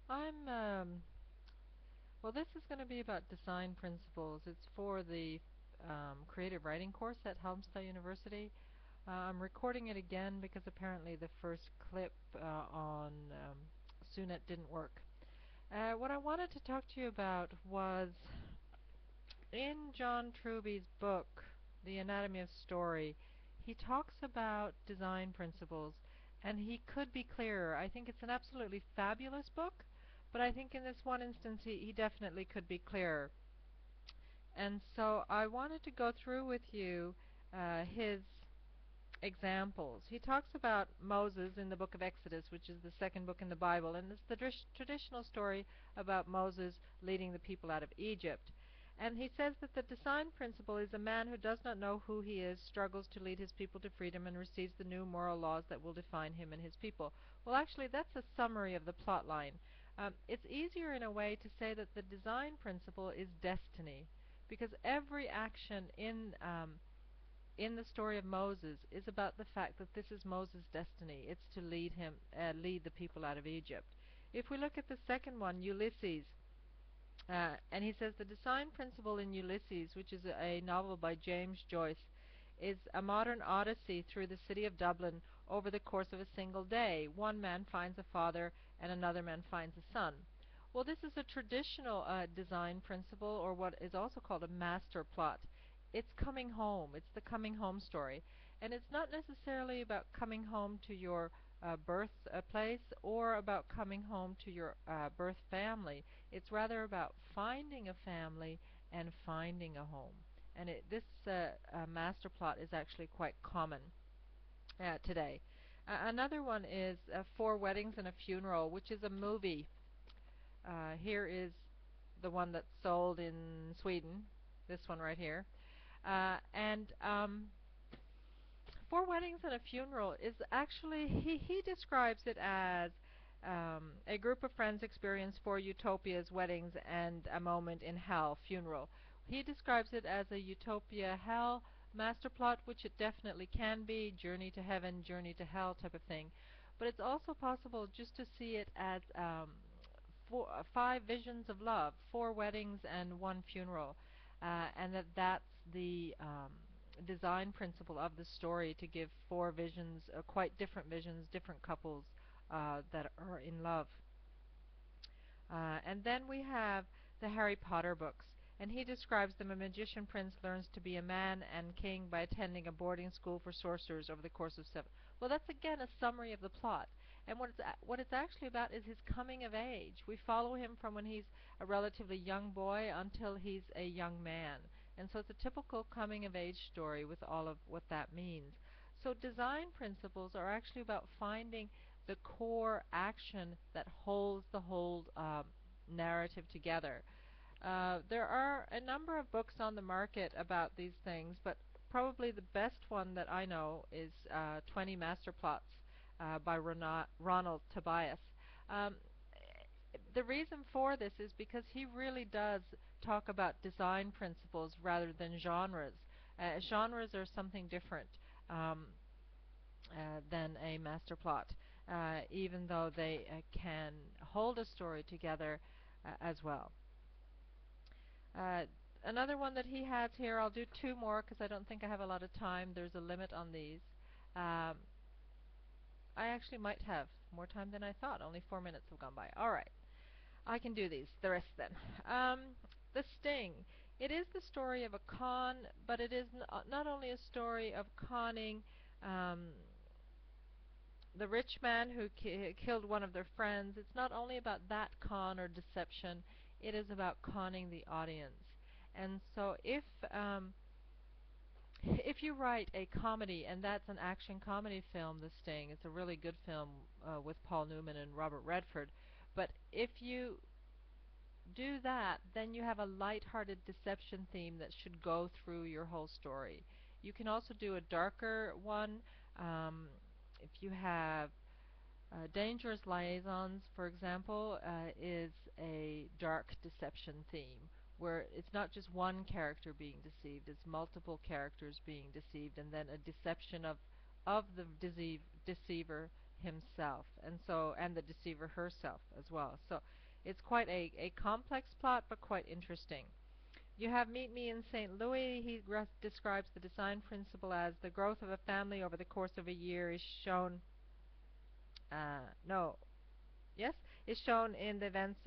I'm, well, this is going to be about design principles. It's for the creative writing course at Halmstad University. I'm recording it again because apparently the first clip on Sunet didn't work. What I wanted to talk to you about was in John Truby's book, The Anatomy of Story, he talks about design principles, and he could be clearer. I think it's an absolutely fabulous book, but I think in this one instance he definitely could be clearer. And so I wanted to go through with you his examples. He talks about Moses in the book of Exodus, which is the second book in the Bible, and it's the traditional story about Moses leading the people out of Egypt. And he says that the design principle is a man who does not know who he is, struggles to lead his people to freedom, and receives the new moral laws that will define him and his people. Well, actually, that's a summary of the plot line. It's easier in a way to say that the design principle is destiny, because every action in the story of Moses is about the fact that this is Moses' destiny. It's to lead the people out of Egypt. If we look at the second one, Ulysses, and he says the design principle in Ulysses, which is a novel by James Joyce, is a modern odyssey through the city of Dublin over the course of a single day. One man finds a father and another man finds a son. Well, this is a traditional design principle, or what is also called a master plot. It's coming home. It's the coming home story. And it's not necessarily about coming home to your birthplace or about coming home to your birth family. It's rather about finding a family and finding a home. And this master plot is actually quite common today. Another one is Four Weddings and a Funeral, which is a movie. Here is the one that's sold in Sweden, this one right here. And Four Weddings and a Funeral is actually, he describes it as a group of friends experience four utopias, weddings, and a moment in hell, funeral. He describes it as a utopia hell master plot, which it definitely can be, journey to heaven, journey to hell type of thing. But it's also possible just to see it as five visions of love, four weddings and one funeral, and that's the design principle of the story, to give four visions, quite different visions, different couples that are in love. And then we have the Harry Potter books, and he describes them: a magician prince learns to be a man and king by attending a boarding school for sorcerers over the course of 7. Well, that's again a summary of the plot. And what it's actually about is his coming of age. We follow him from when he's a relatively young boy until he's a young man. And so it's a typical coming of age story with all of what that means. So design principles are actually about finding the core action that holds the whole narrative together. There are a number of books on the market about these things, but probably the best one that I know is 20 Master Plots by Ronald Tobias. Um, the reason for this is because he really does talk about design principles rather than genres. Genres are something different than a master plot, even though they can hold a story together as well. Uh, Another one that he has here, I'll do two more because I don't think I have a lot of time. There's a limit on these. Um, I actually might have more time than I thought. Only 4 minutes have gone by. All right. I can do these, the rest then. The Sting. It is the story of a con, but it is not only a story of conning the rich man who killed one of their friends. It's not only about that con or deception. It is about conning the audience. And so if you write a comedy, and that's an action comedy film, The Sting, it's a really good film with Paul Newman and Robert Redford. But if you do that, then you have a light-hearted deception theme that should go through your whole story. You can also do a darker one. If you have Dangerous Liaisons, for example, is a dark deception theme, where it's not just one character being deceived, it's multiple characters being deceived, and then a deception of the deceiver himself, and the deceiver herself as well. So it's quite a complex plot, but quite interesting. You have Meet Me in St. Louis. He describes the design principle as the growth of a family over the course of a year is shown. No, yes, is shown in the events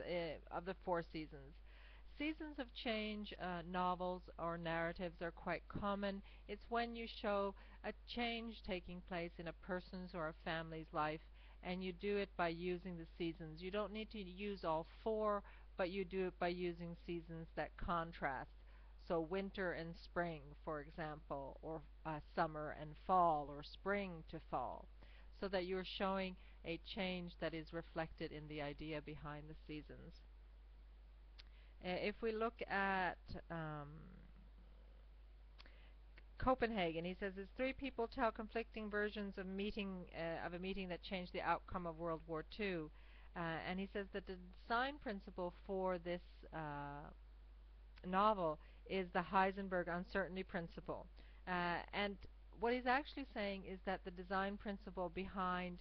of the four seasons. Seasons of change novels or narratives are quite common. It's when you show a change taking place in a person's or a family's life, and you do it by using the seasons. You don't need to use all four, but you do it by using seasons that contrast. So, winter and spring, for example, or summer and fall, or spring to fall, so that you're showing a change that is reflected in the idea behind the seasons. If we look at Copenhagen, he says, as three people tell conflicting versions of a meeting that changed the outcome of World War II. And he says that the design principle for this novel is the Heisenberg uncertainty principle. And what he's actually saying is that the design principle behind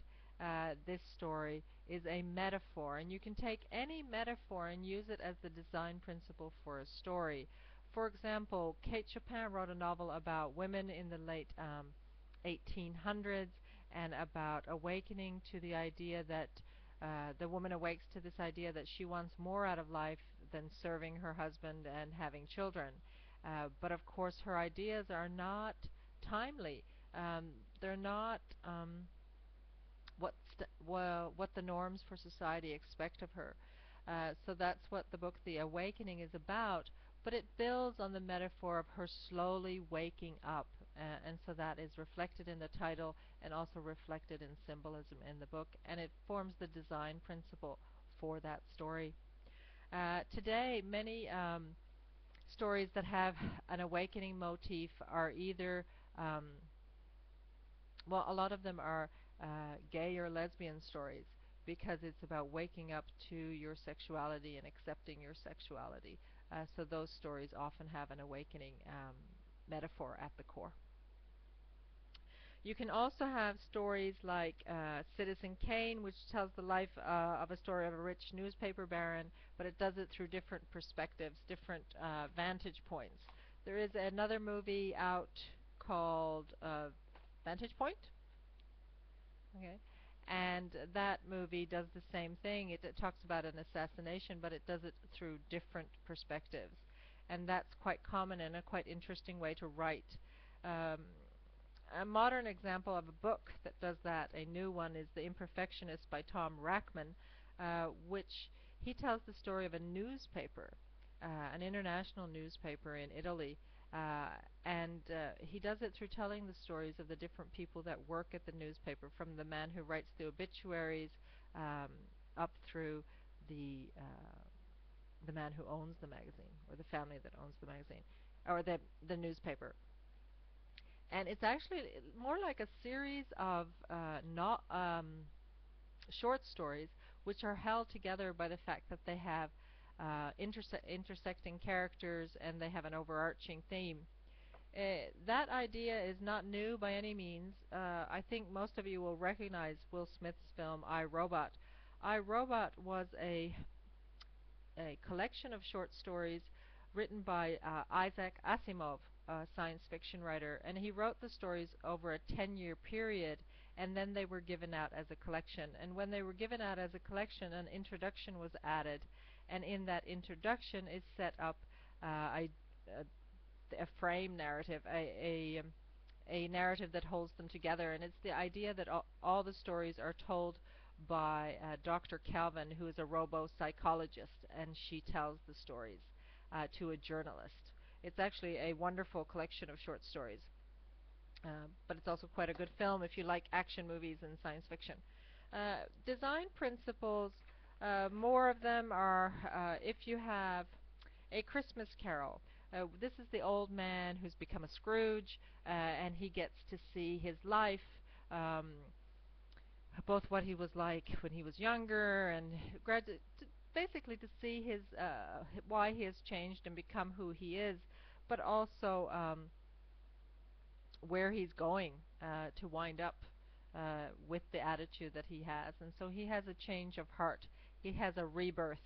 this story is a metaphor, and you can take any metaphor and use it as the design principle for a story. For example, Kate Chopin wrote a novel about women in the late 1800s and about awakening to the idea that the woman awakes to this idea that she wants more out of life than serving her husband and having children. But of course, her ideas are not timely. They're not what the norms for society expect of her. So that's what the book The Awakening is about, but it builds on the metaphor of her slowly waking up, and so that is reflected in the title and also reflected in symbolism in the book, and it forms the design principle for that story. Today, many stories that have an awakening motif are either well, a lot of them are gay or lesbian stories because it's about waking up to your sexuality and accepting your sexuality. So those stories often have an awakening metaphor at the core. You can also have stories like Citizen Kane, which tells the life of a story of a rich newspaper baron, but it does it through different perspectives, different vantage points. There is another movie out called Vantage Point. Okay. And that movie does the same thing. It talks about an assassination, but it does it through different perspectives. And that's quite common and a quite interesting way to write. Um, a modern example of a book that does that, a new one, is The Imperfectionist by Tom Rackman, which he tells the story of a newspaper, an international newspaper in Italy, and he does it through telling the stories of the different people that work at the newspaper, from the man who writes the obituaries um, up through the man who owns the magazine, or the family that owns the magazine, or the newspaper. And it's actually more like a series of not short stories, which are held together by the fact that they have intersecting characters and they have an overarching theme. That idea is not new by any means. I think most of you will recognize Will Smith's film I, Robot. I, Robot was a collection of short stories written by Isaac Asimov, a science fiction writer, and he wrote the stories over a 10-year period, and then they were given out as a collection. And when they were given out as a collection, an introduction was added, and in that introduction is set up a, a frame narrative, a narrative that holds them together, and it's the idea that all the stories are told by Dr. Calvin, who is a robo-psychologist, and she tells the stories to a journalist. It's actually a wonderful collection of short stories, but it's also quite a good film if you like action movies and science fiction. Design principles, more of them are if you have A Christmas Carol. This is the old man who's become a Scrooge, and he gets to see his life, um, both what he was like when he was younger, and basically to see his why he has changed and become who he is, but also where he's going to wind up with the attitude that he has. And so he has a change of heart. He has a rebirth.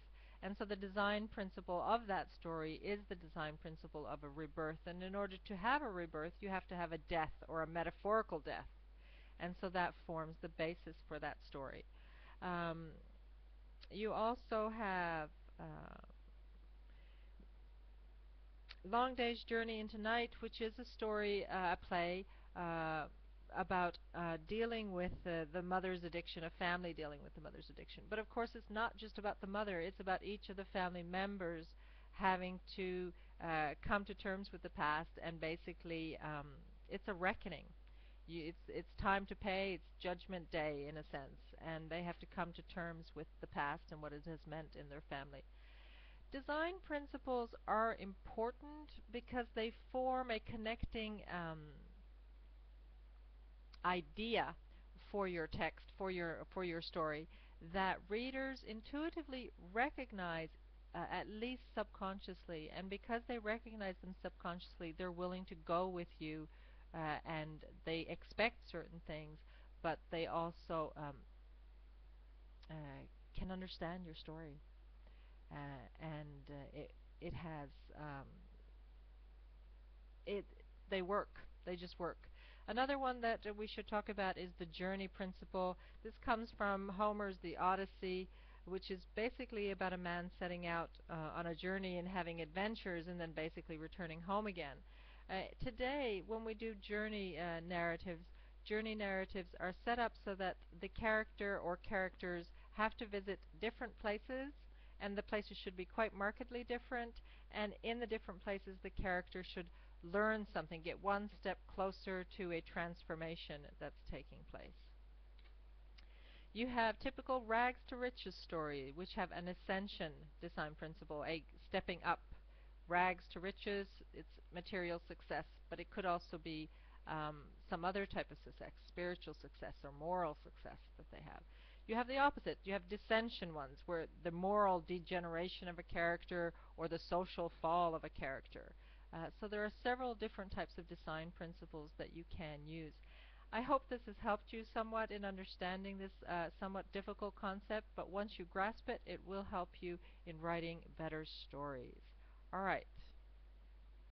And so the design principle of that story is the design principle of a rebirth. And in order to have a rebirth, you have to have a death or a metaphorical death. And so that forms the basis for that story. Um, you also have Long Day's Journey into Night, which is a story, a play about dealing with the mother's addiction, a family dealing with the mother's addiction. But of course, it's not just about the mother, it's about each of the family members having to come to terms with the past, and basically it's a reckoning. It's time to pay, it's judgment day in a sense, and they have to come to terms with the past and what it has meant in their family. Design principles are important because they form a connecting idea for your text, for your story, that readers intuitively recognize, at least subconsciously. And because they recognize them subconsciously, they're willing to go with you, and they expect certain things, but they also can understand your story. And it has it they work. They just work. Another one that we should talk about is the journey principle. This comes from Homer's The Odyssey, which is basically about a man setting out on a journey and having adventures and then basically returning home again. Today, when we do journey narratives are set up so that the character or characters have to visit different places, and the places should be quite markedly different, and in the different places the character should learn something, get one step closer to a transformation that's taking place. You have typical rags to riches story, which have an ascension design principle, a stepping up. Rags to riches, it's material success, but it could also be some other type of success, spiritual success or moral success that they have. You have the opposite. You have dissension ones, where the moral degeneration of a character or the social fall of a character. So there are several different types of design principles that you can use. I hope this has helped you somewhat in understanding this somewhat difficult concept, but once you grasp it, it will help you in writing better stories. All right.